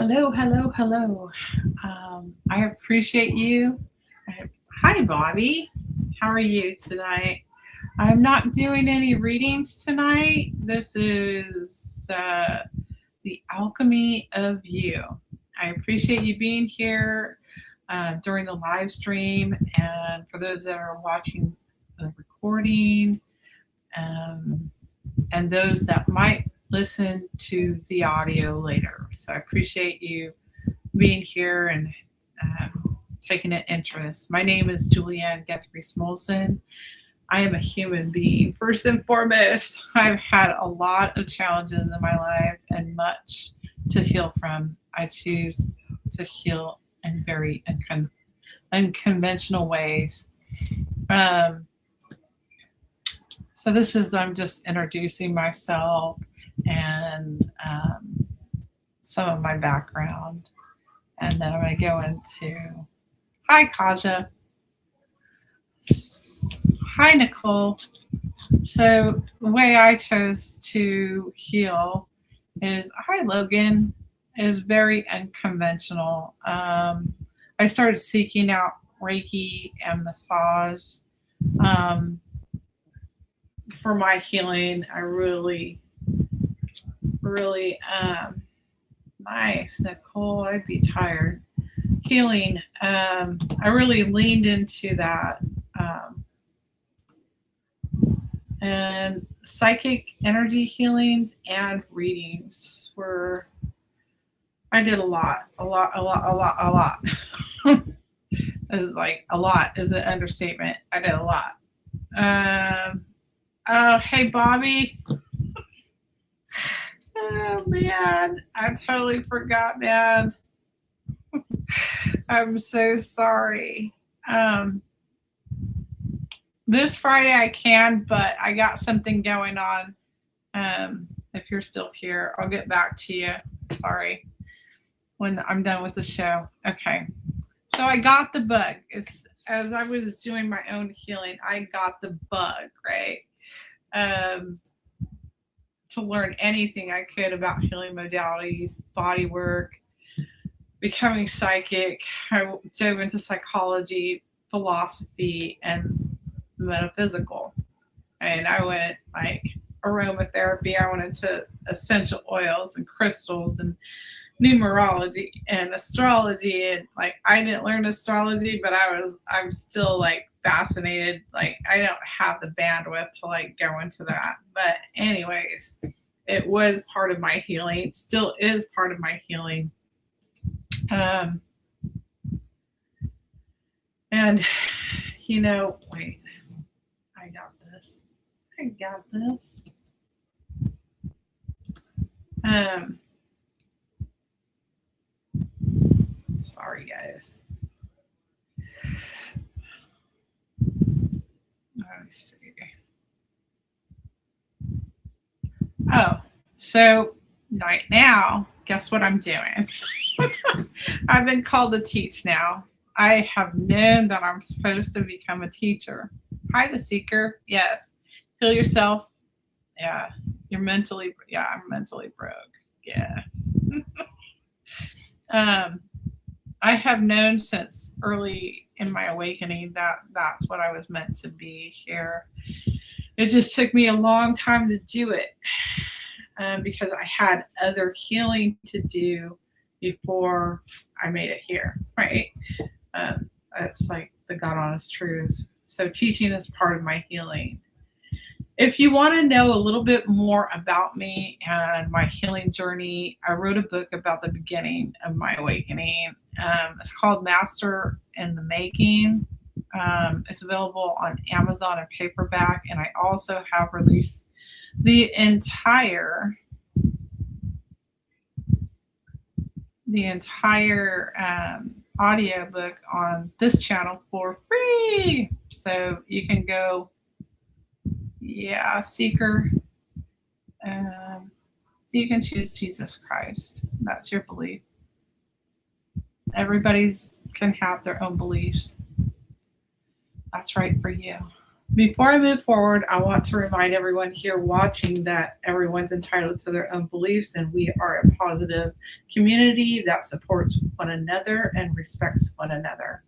Hello, hello, hello. I appreciate you. Hi, Bobby. How are you tonight? I'm not doing any readings tonight. This is the Alchemy of You. I appreciate you being here during the live stream, and for those that are watching the recording, um, and those that might listen to the audio later. So I appreciate you being here and taking an interest. My name is Julianne Guthrie-Smulson. I am a human being. First and foremost, I've had a lot of challenges in my life and much to heal from. I choose to heal in very unconventional ways. So this is, I'm just introducing myself and some of my background. And then I'm going to go into, hi, Kaja. Hi, Nicole. So the way I chose to heal is, hi, Logan, is very unconventional. I started seeking out Reiki and massage for my healing. I really nice, Nicole. I'd be tired. Healing. I really leaned into that. And psychic energy healings and readings were, I did a lot. It's like a lot is an understatement. I did a lot. Oh, hey, Bobby. Oh, man. I totally forgot, man. I'm so sorry. This Friday I can, but I got something going on. If you're still here, I'll get back to you. Sorry. When I'm done with the show. Okay. So I got the bug. It's, as I was doing my own healing, I got the bug, right? To learn anything I could about healing modalities, body work, becoming psychic. I dove into psychology, philosophy, and metaphysical. And I went like aromatherapy. I went into essential oils and crystals and numerology and astrology. And like, I didn't learn astrology, but I'm still like fascinated. Like, I don't have the bandwidth to like go into that. But anyways, it was part of my healing. It still is part of my healing. And you know, wait, I got this. Sorry guys. Let me see. Oh, so right now, guess what I'm doing? I've been called to teach now. I have known that I'm supposed to become a teacher. Hi, the seeker. Yes. Heal yourself. Yeah. You're mentally, yeah, I'm mentally broke. Yeah. I have known since early in my awakening that that's what I was meant to be here. It just took me a long time to do it because I had other healing to do before I made it here, right? It's like the God honest truth. So teaching is part of my healing. If you want to know a little bit more about me and my healing journey, I wrote a book about the beginning of my awakening. It's called Master in the Making. It's available on Amazon and paperback, and I also have released the entire audio book on this channel for free. So you can go, yeah, seeker. You can choose Jesus Christ. That's your belief. Everybody's can have their own beliefs. That's right for you. Before I move forward, I want to remind everyone here watching that everyone's entitled to their own beliefs, and we are a positive community that supports one another and respects one another.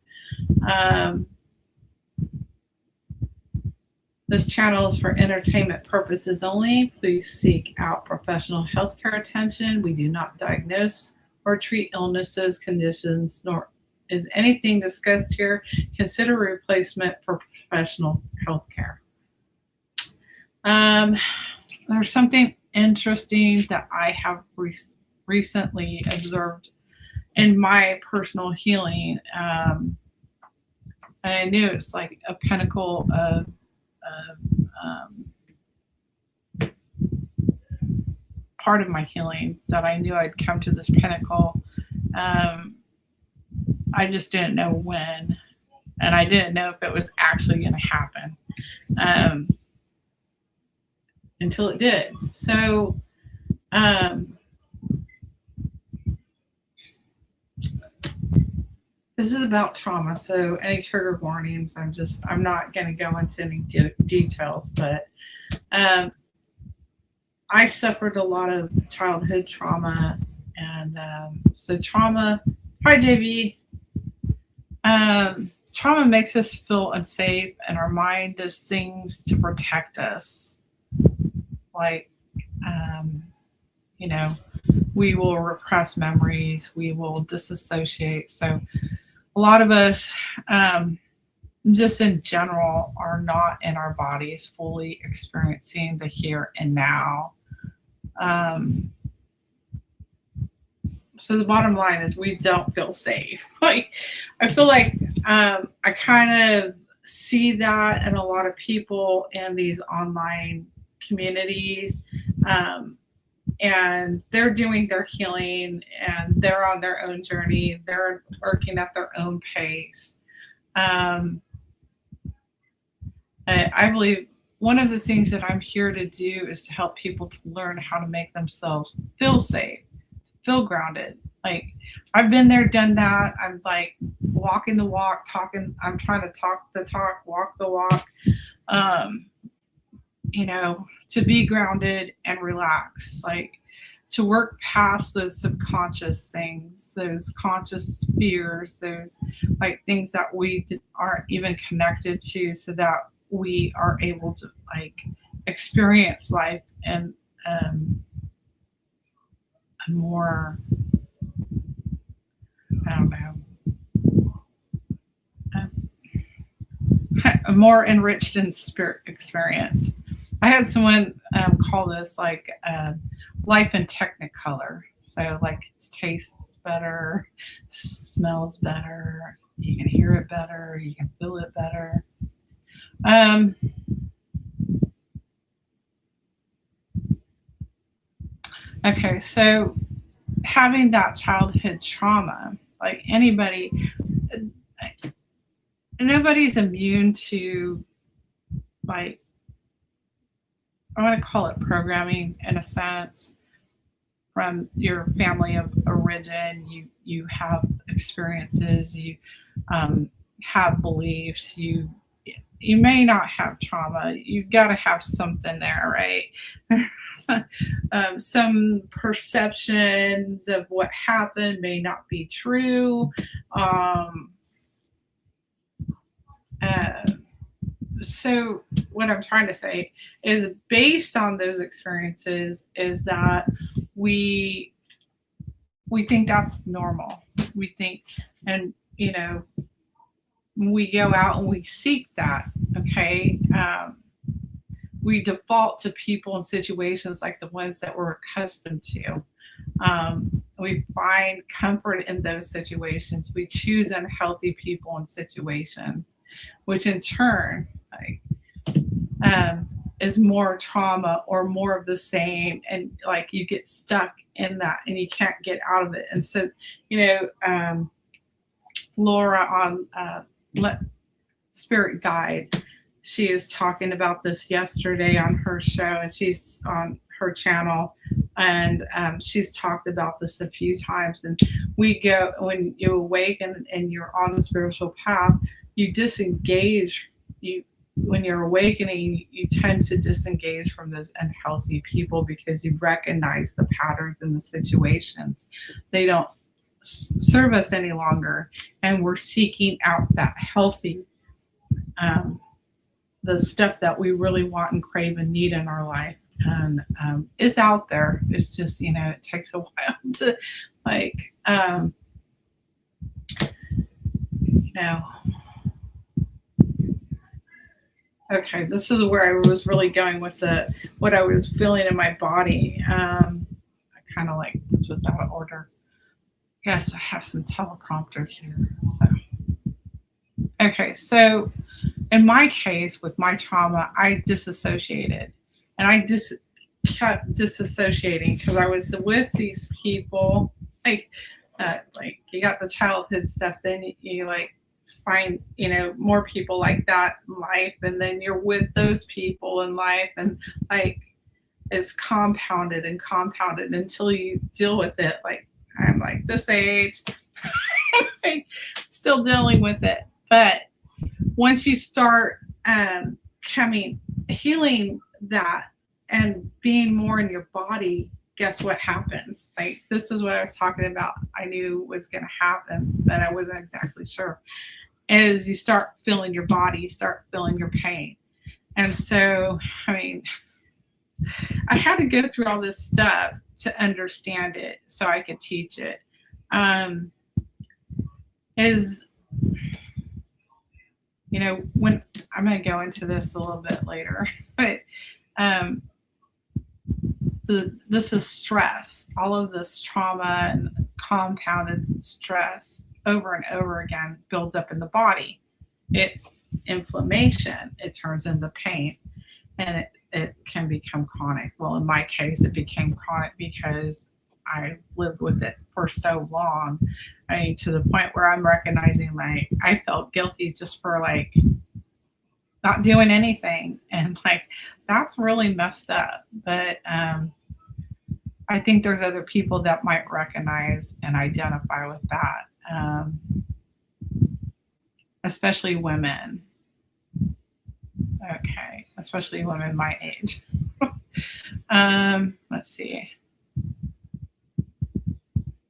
This channel is for entertainment purposes only. Please seek out professional healthcare attention. We do not diagnose or treat illnesses, conditions, nor is anything discussed here considered a replacement for professional healthcare. There's something interesting that I have recently observed in my personal healing. And I knew it's like a pinnacle of part of my healing, that I knew I'd come to this pinnacle. I just didn't know when, and I didn't know if it was actually going to happen until it did. So this is about trauma, so any trigger warnings, I'm not going to go into any details, but I suffered a lot of childhood trauma, and so trauma, hi JV, trauma makes us feel unsafe, and our mind does things to protect us, like we will repress memories, we will disassociate. So a lot of us, just in general, are not in our bodies fully experiencing the here and now. So the bottom line is we don't feel safe. Like, I feel like I kind of see that in a lot of people in these online communities. And they're doing their healing, and they're on their own journey. They're working at their own pace. I believe one of the things that I'm here to do is to help people to learn how to make themselves feel safe, feel grounded. Like, I've been there, done that. I'm like walking the walk, talking. I'm trying to talk the talk, walk the walk. To be grounded and relaxed, like to work past those subconscious things, those conscious fears, those like things that we aren't even connected to, so that we are able to like experience life in a more, I don't know, a more enriched and spirit experience. I had someone call this like life in technicolor. So like it tastes better, smells better, you can hear it better, you can feel it better. Okay, so having that childhood trauma, like anybody, nobody's immune to, like, I want to call it programming in a sense, from your family of origin. You have experiences, you have beliefs, you may not have trauma. You've got to have something there, right? Some perceptions of what happened may not be true. So what I'm trying to say is, based on those experiences, is that we think that's normal. We think, and we go out and we seek that. Okay, we default to people and situations like the ones that we're accustomed to. We find comfort in those situations. We choose unhealthy people and situations, which in turn is more trauma or more of the same, and like you get stuck in that and you can't get out of it. And so Laura on Let Spirit Guide, she is talking about this yesterday on her show, and she's on her channel, and she's talked about this a few times. And we go, when you awaken and you're on the spiritual path, you disengage, when you're awakening, you tend to disengage from those unhealthy people because you recognize the patterns and the situations. They don't serve us any longer, and we're seeking out that healthy, um, the stuff that we really want and crave and need in our life. And it's out there. It's just, it takes a while to, like, you know, okay, this is where I was really going with what I was feeling in my body. I kind of like this was out of order. Yes, I have some teleprompter here. So, okay, so in my case with my trauma, I disassociated, and I just kept disassociating because I was with these people. Like you got the childhood stuff, then you like find more people like that in life, and then you're with those people in life, and like it's compounded and compounded until you deal with it. Like I'm like this age, still dealing with it, but once you start healing that and being more in your body, guess what happens? Like this is what I was talking about. I knew was going to happen, but I wasn't exactly sure. As you start feeling your body, you start feeling your pain. And so, I had to go through all this stuff to understand it so I could teach it. When I'm going to go into this a little bit later, but this is stress. All of this trauma and compounded stress over and over again builds up in the body. It's inflammation. It turns into pain, and it can become chronic. Well, in my case, it became chronic because I lived with it for so long. To the point where I'm recognizing like I felt guilty just for like not doing anything, and like that's really messed up. But I think there's other people that might recognize and identify with that, especially women. Okay, especially women my age. Let's see.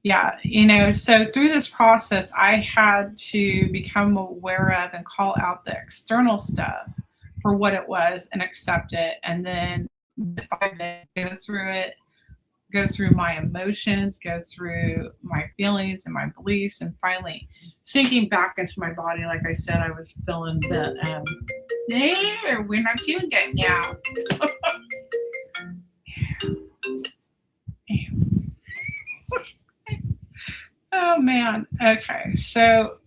Yeah, so through this process, I had to become aware of and call out the external stuff for what it was and accept it. And then go through it, go through my emotions, go through my feelings and my beliefs, and finally sinking back into my body. Like I said, I was feeling the, we're not doing good now. Oh man. Okay. So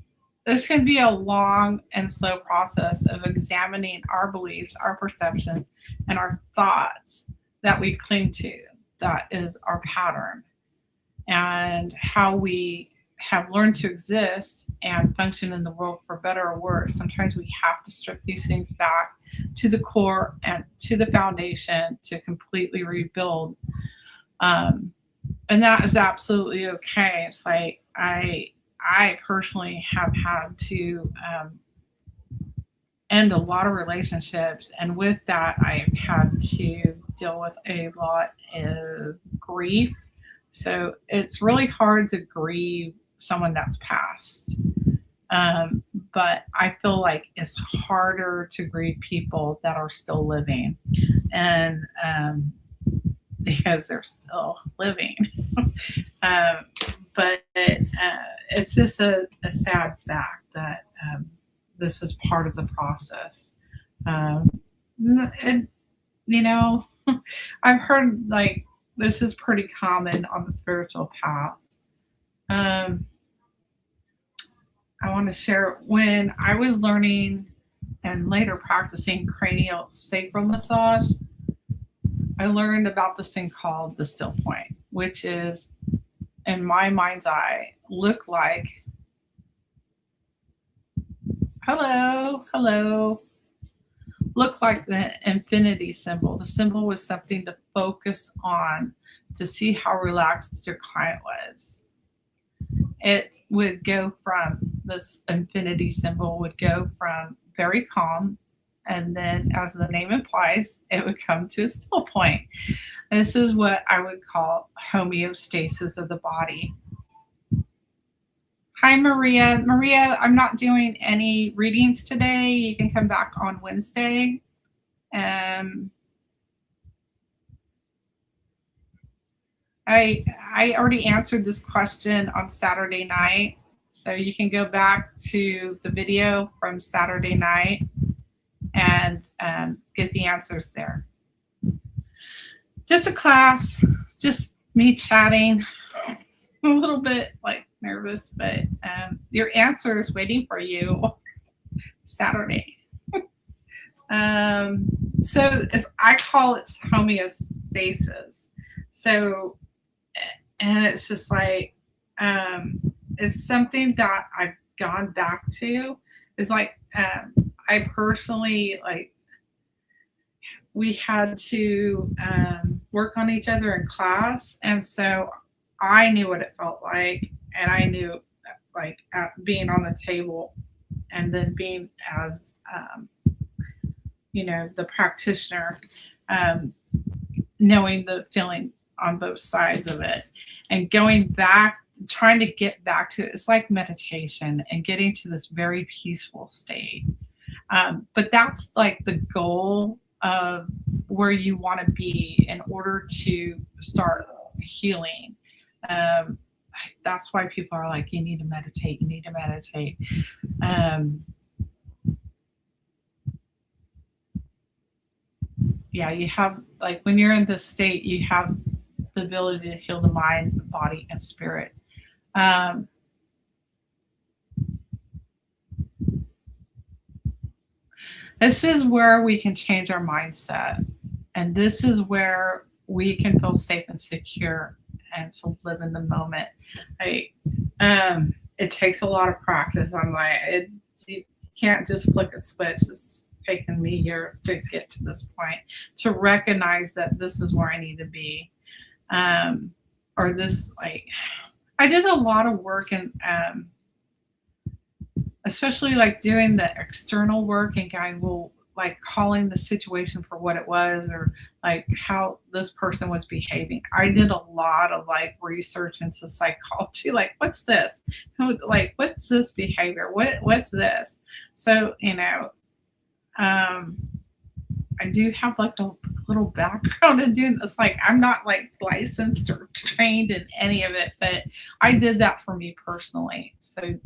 this can be a long and slow process of examining our beliefs, our perceptions, and our thoughts that we cling to. That is our pattern, and how we have learned to exist and function in the world for better or worse. Sometimes we have to strip these things back to the core and to the foundation to completely rebuild. And that is absolutely okay. It's like I personally have had to end a lot of relationships, and with that, I've had to deal with a lot of grief. So it's really hard to grieve someone that's passed. But I feel like it's harder to grieve people that are still living, and because they're still living. But it's just a sad fact that this is part of the process. And, I've heard like this is pretty common on the spiritual path. I want to share when I was learning and later practicing cranial sacral massage. I learned about this thing called the still point, which is, in my mind's eye, look like look like the infinity symbol. The symbol was something to focus on to see how relaxed your client was. It would go from this infinity symbol would go from very calm and then, as the name implies, it would come to a still point. This is what I would call homeostasis of the body. Hi, Maria. Maria, I'm not doing any readings today. You can come back on Wednesday. I already answered this question on Saturday night, so you can go back to the video from Saturday night and get the answers there. Just a class, just me chatting, a little bit like nervous, but your answer is waiting for you Saturday. So I call it homeostasis. So, and it's just like, it's something that I've gone back to. It's like, I personally, like, we had to work on each other in class. And so I knew what it felt like. And I knew, like, being on the table and then being as, the practitioner, knowing the feeling on both sides of it and going back, trying to get back to it. It's like meditation and getting to this very peaceful state. But that's like the goal of where you want to be in order to start healing. That's why people are like, you need to meditate, you need to meditate. Yeah, you have, like, when you're in this state, you have the ability to heal the mind, body, and spirit. This is where we can change our mindset. And this is where we can feel safe and secure and to live in the moment. It takes a lot of practice. You can't just flick a switch. It's taken me years to get to this point, to recognize that this is where I need to be. Or this, like, I did a lot of work and especially like doing the external work and going, well, like calling the situation for what it was, or like how this person was behaving. I did a lot of like research into psychology, like what's this? Like what's this behavior? What's this? So, I do have like a little background in doing this. Like I'm not like licensed or trained in any of it, but I did that for me personally. So, if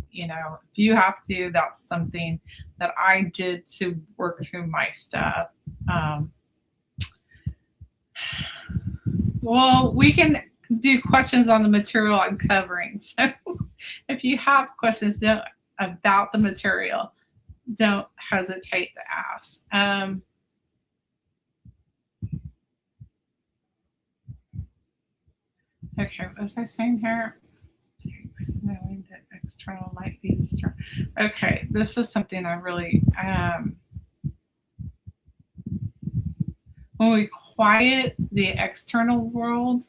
you have to, that's something that I did to work through my stuff. Well, we can do questions on the material I'm covering. So if you have questions about the material, don't hesitate to ask. Okay, what was I saying here? Knowing that external might be disturbed. Okay, this is something I really, when we quiet the external world,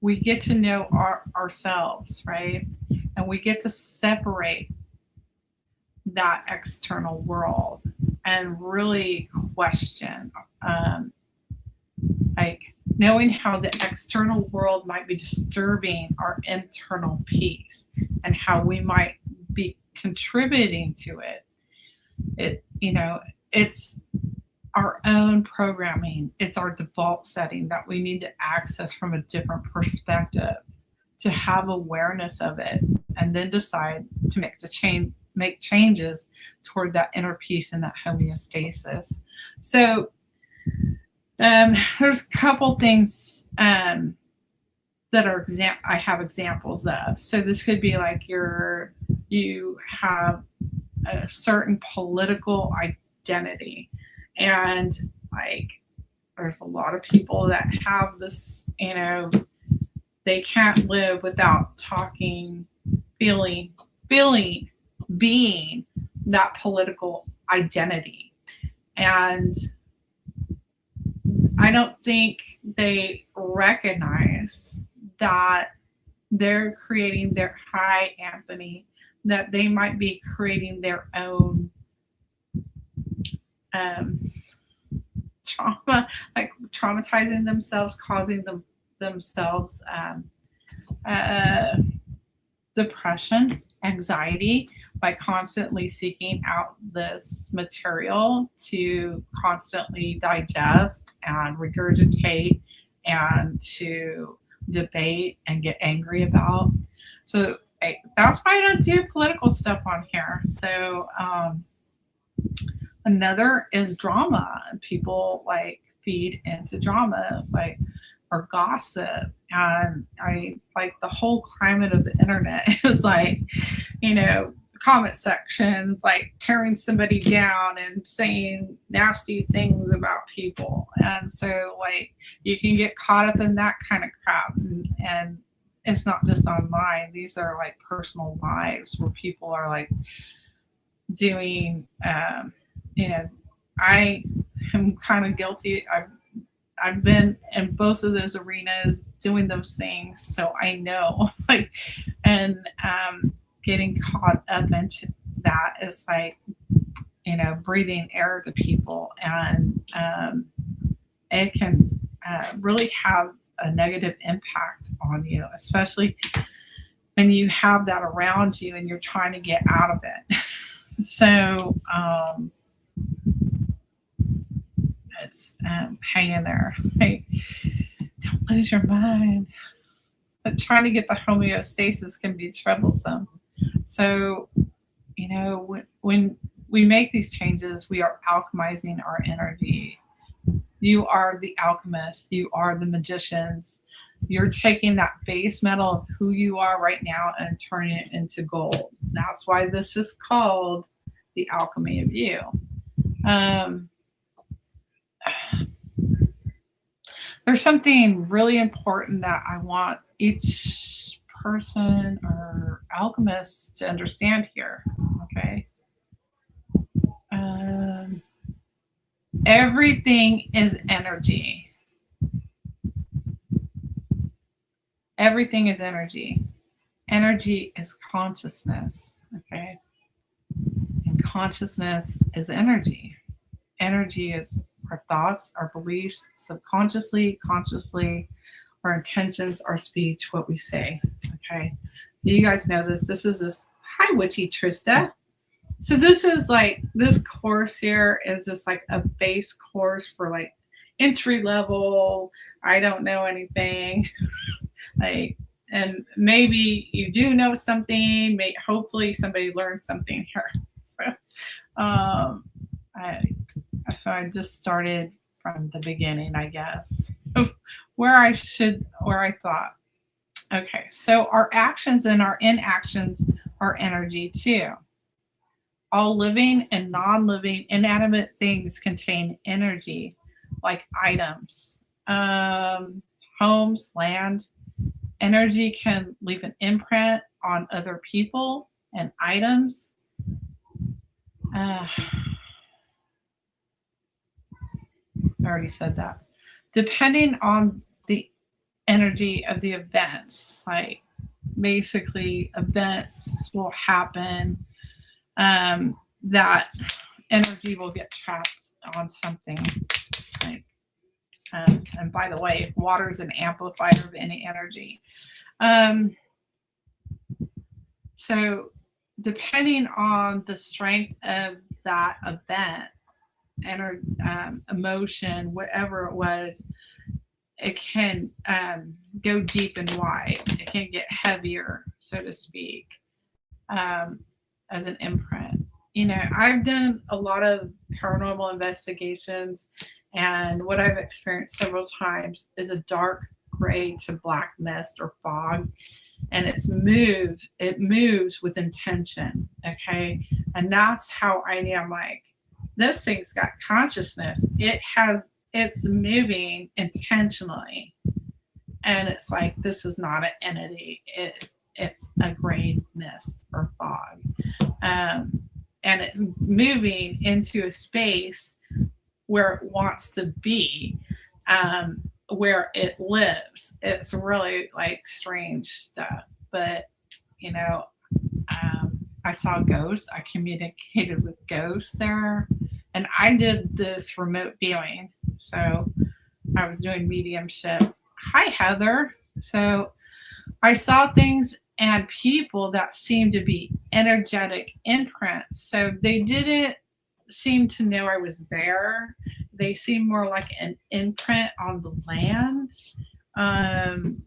we get to know ourselves, right? And we get to separate that external world and really question, like knowing how the external world might be disturbing our internal peace and how we might be contributing to it. It's our own programming. It's our default setting that we need to access from a different perspective, to have awareness of it, and then decide to make changes toward that inner peace and that homeostasis. So there's a couple things that are I have examples of. So this could be like you have a certain political identity, and like there's a lot of people that have this, they can't live without talking, feeling, being that political identity. And I don't think they recognize that they're creating their, hi, Anthony, that they might be creating their own um, trauma, like traumatizing themselves, causing themselves uh, depression, anxiety by constantly seeking out this material to constantly digest and regurgitate and to debate and get angry about. So that's why I don't do political stuff on here. So another is drama. People like feed into drama, like or gossip. And I like the whole climate of the internet is like, comment sections like tearing somebody down and saying nasty things about people. And so like you can get caught up in that kind of crap. And it's not just online. These are like personal lives where people are like doing, I am kind of guilty. I've been in both of those arenas doing those things, so I know. Like, and getting caught up into that is like, breathing air to people, and it can really have a negative impact on you, especially when you have that around you and you're trying to get out of it. So it's hang in there. Like, don't lose your mind. But trying to get the homeostasis can be troublesome. So, when we make these changes, we are alchemizing our energy. You are the alchemists. You are the magicians. You're taking that base metal of who you are right now and turning it into gold. That's why this is called the alchemy of you. There's something really important that I want each person or alchemist to understand here. Okay. Everything is energy. Everything is energy. Energy is consciousness. Okay. And consciousness is energy. Energy is our thoughts, our beliefs, subconsciously, consciously, our intentions, our speech, what we say. Okay. You guys know this. This is this. Hi, Witchy Trista. So this is like, this course here is just like a base course for like entry level. I don't know anything. Like, and maybe you do know something. Hopefully somebody learned something here. So, I just started from the beginning, I guess, where I thought. Okay, so our actions and our inactions are energy too. All living and non-living inanimate things contain energy, like items, homes, land. Energy can leave an imprint on other people and items. I already said that. Depending on the energy of the events, like basically events will happen, that energy will get trapped on something. Like, and by the way, water is an amplifier of any energy. So depending on the strength of that event, emotion, whatever it was, it can go deep and wide. It can get heavier, so to speak, as an imprint. I've done a lot of paranormal investigations, and what I've experienced several times is a dark gray to black mist or fog, and it moves with intention. Okay. And that's how I knew, I'm like, this thing's got consciousness. It's moving intentionally. And it's like, this is not an entity. It's a gray mist or fog. And it's moving into a space where it wants to be, where it lives. It's really like strange stuff. But, I saw ghosts. I communicated with ghosts there. And I did this remote viewing. So I was doing mediumship. Hi, Heather. So I saw things and people that seemed to be energetic imprints. So they didn't seem to know I was there. They seemed more like an imprint on the land. Um,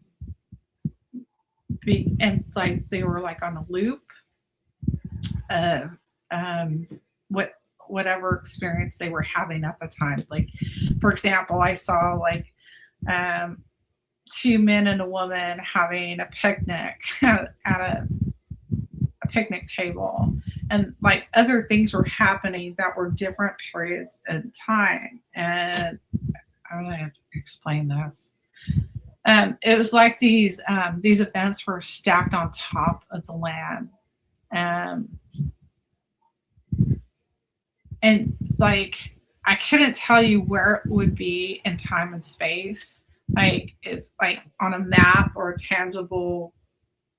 and like they were like on a loop. Uh, um, whatever experience they were having at the time. Like, for example, I saw like two men and a woman having a picnic at a picnic table, and like other things were happening that were different periods in time. And I'm gonna have to explain this. It was like these events were stacked on top of the land. And like I couldn't tell you where it would be in time and space. Like it's like on a map or a tangible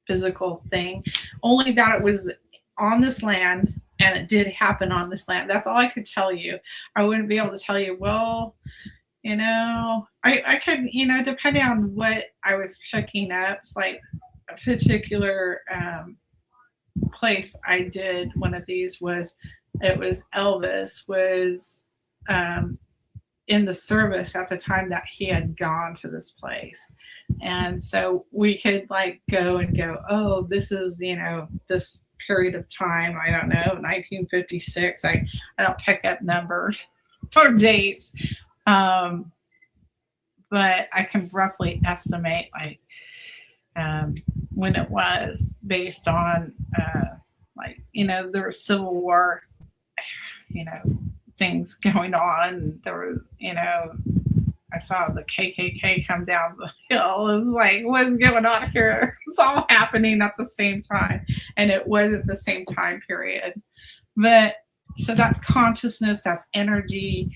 physical thing. Only that it was on this land and it did happen on this land. That's all I could tell you. I wouldn't be able to tell you, well, you know, I could, you know, depending on what I was picking up. It's like a particular place I did one of these was, it was Elvis was in the service at the time that he had gone to this place. And so we could like go and go, oh, this is, you know, this period of time, I don't know, 1956. I don't pick up numbers or dates. But I can roughly estimate like when it was based on like, you know, there was Civil War, you know, things going on. There was, you know, I saw the KKK come down the hill. It was like, what's going on here? It's all happening at the same time. And it was at the same time period. But so that's consciousness, that's energy.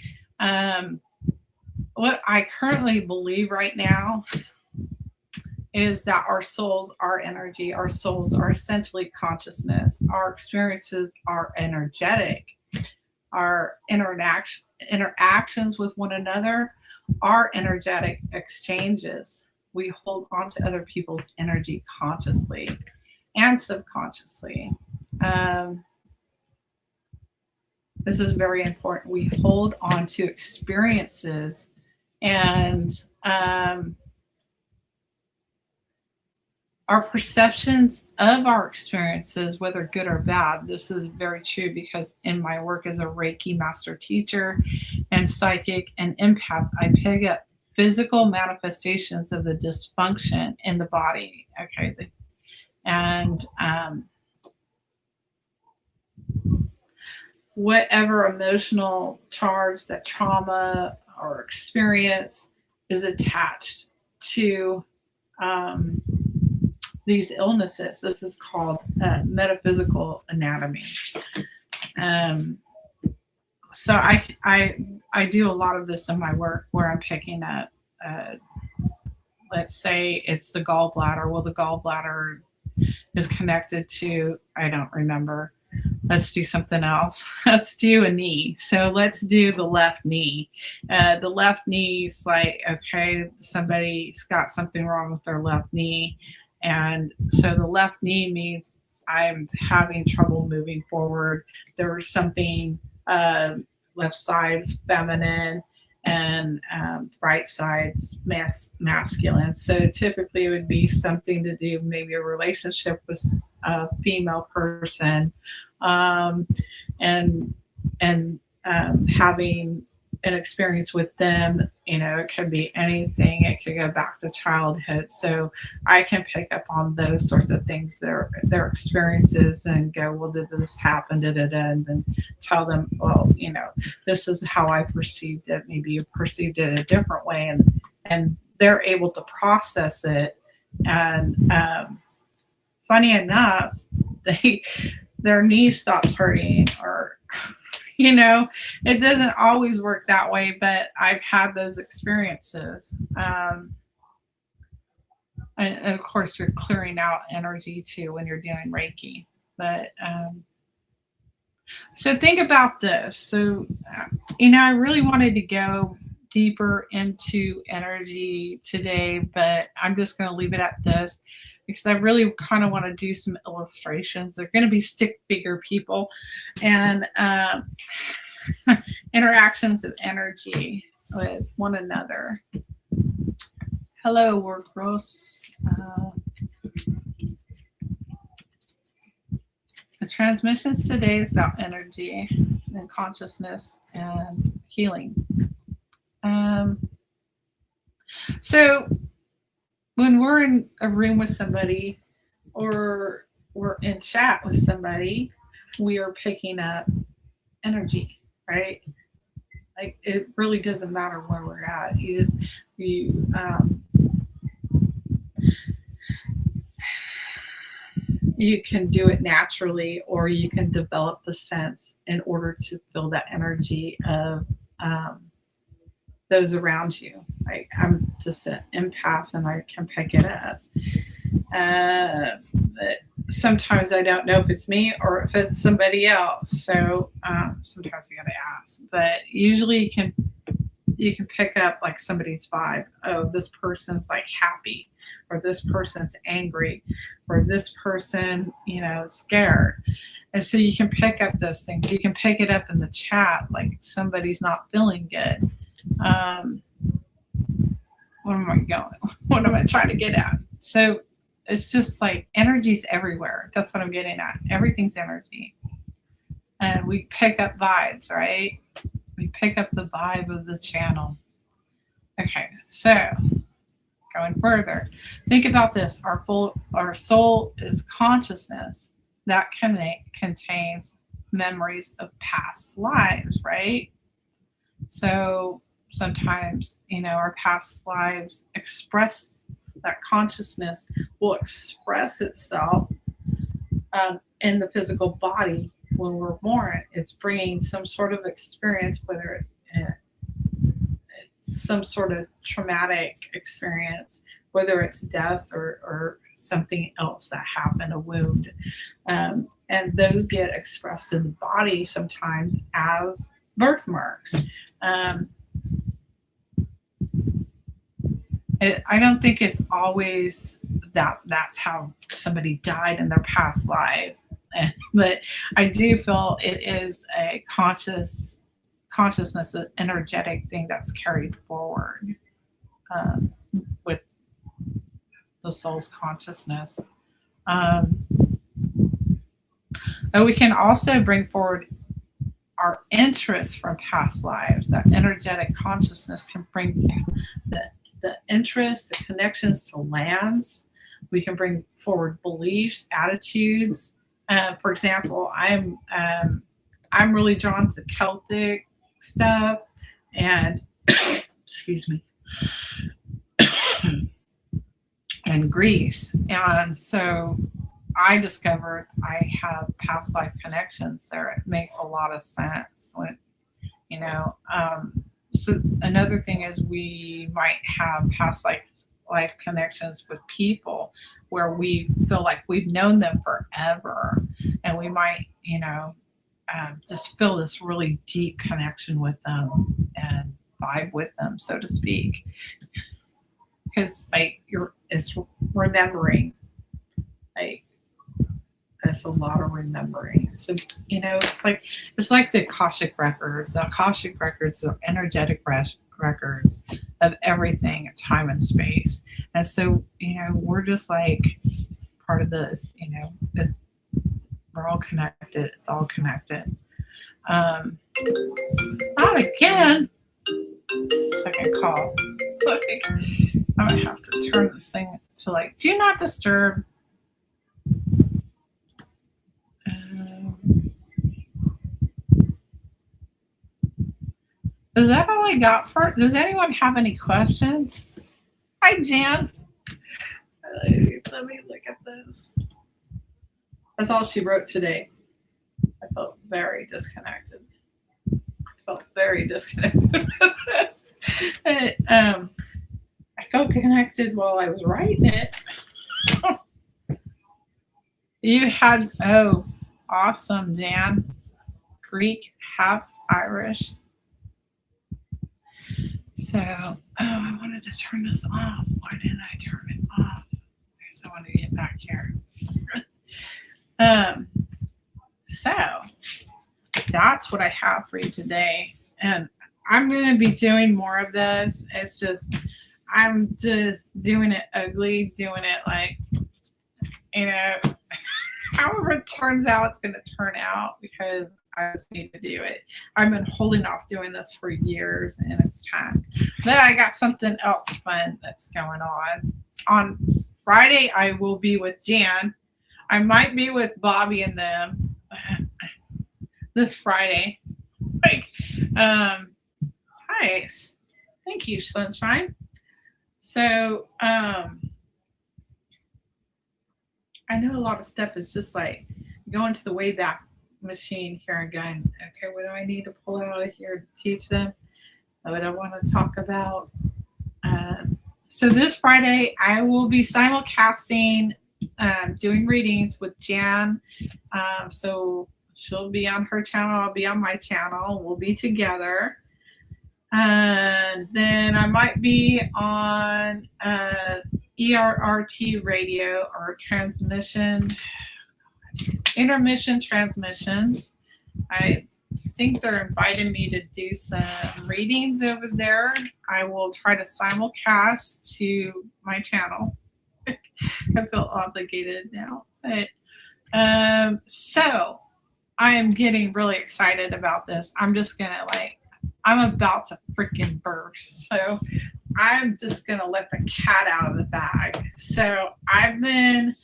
What I currently believe right now is that our souls are energy. Our souls are essentially consciousness. Our experiences are energetic. Our interactions with one another are energetic exchanges. We hold on to other people's energy consciously and subconsciously. This is very important. We hold on to experiences and our perceptions of our experiences, whether good or bad. This is very true because in my work as a Reiki master teacher and psychic and empath, I pick up physical manifestations of the dysfunction in the body. Okay. And whatever emotional charge, that trauma or experience is attached to these illnesses. This is called metaphysical anatomy. So I do a lot of this in my work where I'm picking up, let's say it's the gallbladder. Well, the gallbladder is connected to, I don't remember. Let's do something else. Let's do a knee. So let's do the left knee. The left knee's like, okay, somebody's got something wrong with their left knee. And so the left knee means I'm having trouble moving forward. There's something, left side's feminine and right side's masculine. So typically it would be something to do, maybe a relationship with a female person, and having an experience with them. You know, it could be anything. It could go back to childhood. So I can pick up on those sorts of things, their experiences, and go, well, did this happen? And then tell them, well, you know, this is how I perceived it. Maybe you perceived it a different way, and they're able to process it. And funny enough, their knee stops hurting, or you know, it doesn't always work that way, but I've had those experiences. And of course, you're clearing out energy too when you're doing Reiki. But So think about this. So, I really wanted to go deeper into energy today, but I'm just going to leave it at this because I really kind of want to do some illustrations. They're going to be stick figure people and interactions of energy with one another. Hello, Workros. The transmissions today is about energy and consciousness and healing. So when we're in a room with somebody or we're in chat with somebody, we are picking up energy, right? Like it really doesn't matter where we're at. You can do it naturally, or you can develop the sense in order to feel that energy of those around you. I'm just an empath and I can pick it up. But sometimes I don't know if it's me or if it's somebody else. So sometimes you got to ask. But usually you can pick up like somebody's vibe. Oh, this person's like happy, or this person's angry, or this person, scared. And so you can pick up those things. You can pick it up in the chat, like somebody's not feeling good. What am I trying to get at? So it's just like energy's everywhere. That's what I'm getting at. Everything's energy. And we pick up vibes, right? We pick up the vibe of the channel. Okay, so going further, think about this. Our soul is consciousness that contains memories of past lives, right? So sometimes, our past lives express, that consciousness will express itself in the physical body when we're born. It's bringing some sort of experience, whether it's some sort of traumatic experience, whether it's death or something else that happened, a wound. And those get expressed in the body sometimes as birthmarks. I don't think it's always that's how somebody died in their past life, but I do feel it is a consciousness, an energetic thing that's carried forward with the soul's consciousness. And we can also bring forward our interest from past lives. That energetic consciousness can bring the interest, the connections to lands. We can bring forward beliefs, attitudes. For example, I'm really drawn to Celtic stuff and excuse me, and Greece. And so I discovered I have past life connections there. It makes a lot of sense when, so another thing is we might have past life connections with people where we feel like we've known them forever, and we might, just feel this really deep connection with them and vibe with them, so to speak, because it's remembering, it's a lot of remembering. So, it's like the Akashic records. The Akashic records are energetic records of everything, time and space. And so, we're just like part of the, we're all connected. It's all connected. Not again. Second call. I'm going to have to turn this thing to do not disturb. Is that all I got for it? Does anyone have any questions? Hi, Jan. Let me look at this. That's all she wrote today. I felt very disconnected. With this. I felt connected while I was writing it. You had, awesome, Jan. Greek, half Irish. So, I wanted to turn this off. Why didn't I turn it off? So I want to get back here. So that's what I have for you today. And I'm going to be doing more of this. It's just, I'm just doing it ugly, doing it like, you know, however it turns out, it's going to turn out because I just need to do it. I've been holding off doing this for years and it's time. Then I got something else fun that's going on. On Friday, I will be with Jan. I might be with Bobby and them this Friday. Like, nice. Thank you, Sunshine. So, I know a lot of stuff is just like going to the Wayback Machine here and going, okay, what do I need to pull out of here to teach them? What I want to talk about. So this Friday, I will be simulcasting, doing readings with Jan. So she'll be on her channel. I'll be on my channel. We'll be together. And then I might be on ERRT radio or intermission transmissions. I think they're inviting me to do some readings over there. I will try to simulcast to my channel. I feel obligated now. But so I am getting really excited about this. I'm just gonna I'm about to freaking burst. So I'm just gonna let the cat out of the bag. So I've been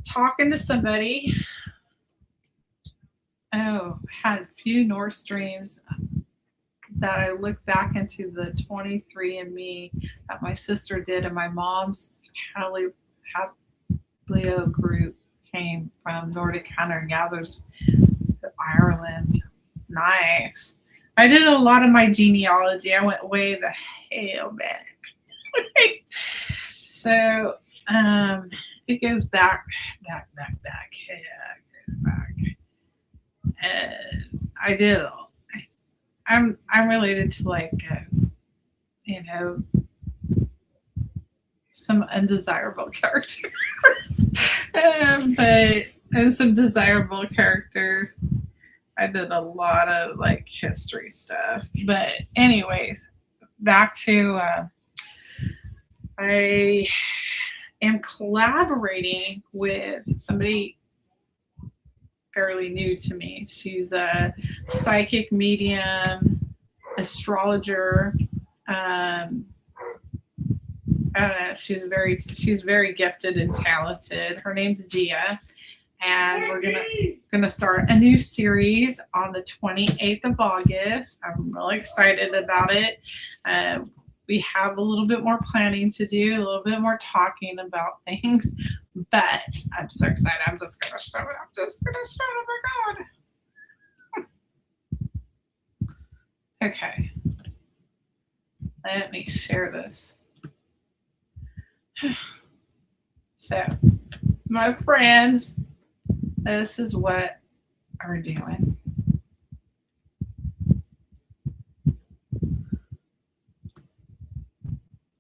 talking to somebody. Had a few Norse dreams that I looked back into the 23andMe that my sister did, and my mom's Haplio group came from Nordic hunter-gatherers to Ireland. Nice. I did a lot of my genealogy. I went way the hell back. So it goes back. Yeah, it goes back. I did. I'm related to some undesirable characters, but some desirable characters. I did a lot of history stuff, but anyways, back to I am collaborating with somebody fairly new to me. She's a psychic medium, astrologer. I don't know. She's very gifted and talented. Her name's Gia, and we're gonna start a new series on the 28th of August. I'm really excited about it. We have a little bit more planning to do, a little bit more talking about things, but I'm so excited. I'm just gonna show it. Oh my God. Okay. Let me share this. So, my friends, this is what we're doing.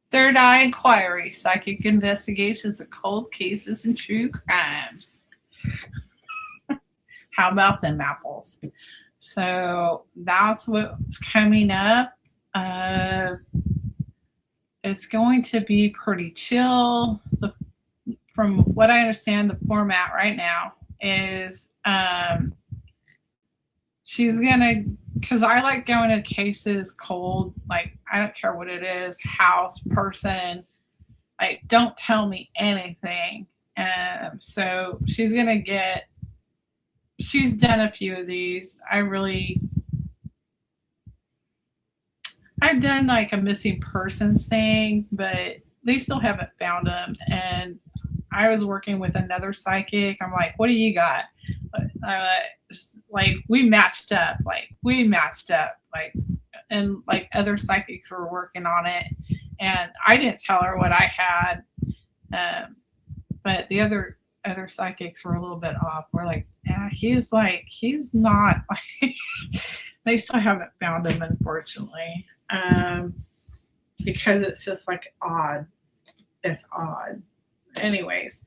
Third Eye Inquiry, Psychic Investigations of Cold Cases and True Crimes. How about them apples? So that's what's coming up. It's going to be pretty chill. From what I understand, the format right now is she's gonna, because I like going to cases cold. I don't care what it is, house, person. Don't tell me anything. So she's gonna she's done a few of these. I've done a missing persons thing, but they still haven't found them. And I was working with another psychic. I'm like, what do you got? We matched up. And other psychics were working on it. And I didn't tell her what I had. But the other other psychics were a little bit off. We're like, yeah, he's not like, they still haven't found him, unfortunately, because it's just like odd. It's odd. Anyways,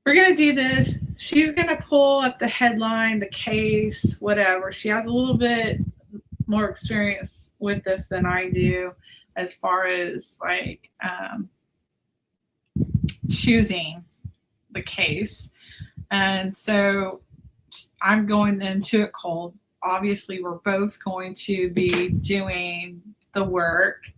we're going to do this. She's going to pull up the headline, the case, whatever. She has a little bit more experience with this than I do as far as like choosing the case. And so I'm going into it cold. Obviously, we're both going to be doing the work.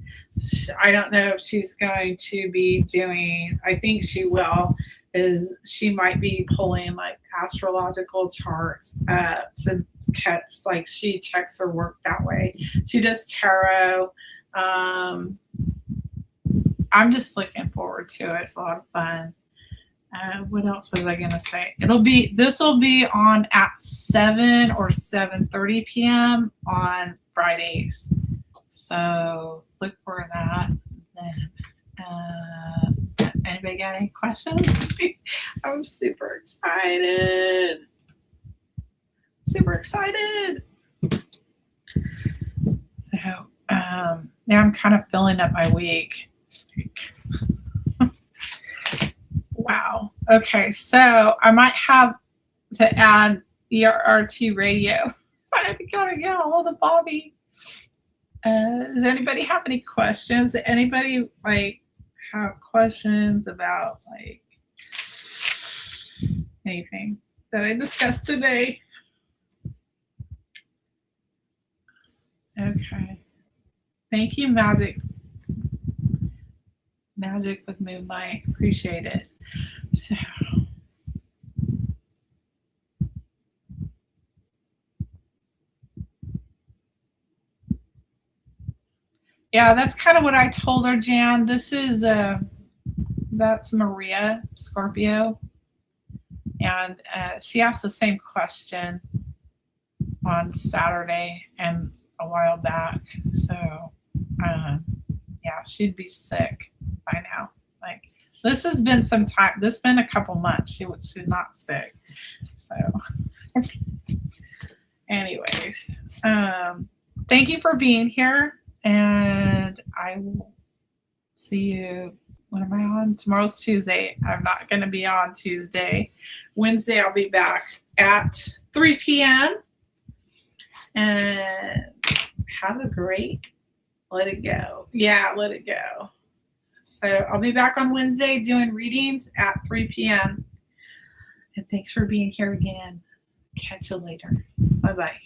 I don't know if she's going to be doing, I think she will, is she might be pulling like astrological charts to catch, like she checks her work that way. She does tarot. I'm just looking forward to it. It's a lot of fun. What else was I going to say? This will be on at 7 or 7:30 p.m. on Fridays. So look for that. Then, anybody got any questions? I'm super excited. Super excited. So now I'm kind of filling up my week. Wow. Okay, so I might have to add ERT radio. I gotta get a hold of Bobby. Does anybody have any questions? Does anybody like have questions about like anything that I discussed today? Okay. Thank you, Magic with Moonlight. Appreciate it. So yeah, that's kind of what I told her, Jan. This is that's Maria, Scorpio. And she asked the same question on Saturday and a while back. So yeah, she'd be sick by now. Like, this has been some time. This has been a couple months. She's not sick. So anyways, thank you for being here. And I will see you. When am I on? Tomorrow's Tuesday. I'm not going to be on Tuesday. Wednesday, I'll be back at 3 p.m. And have a great, let it go. Yeah, let it go. So I'll be back on Wednesday doing readings at 3 p.m. And thanks for being here again. Catch you later. Bye-bye.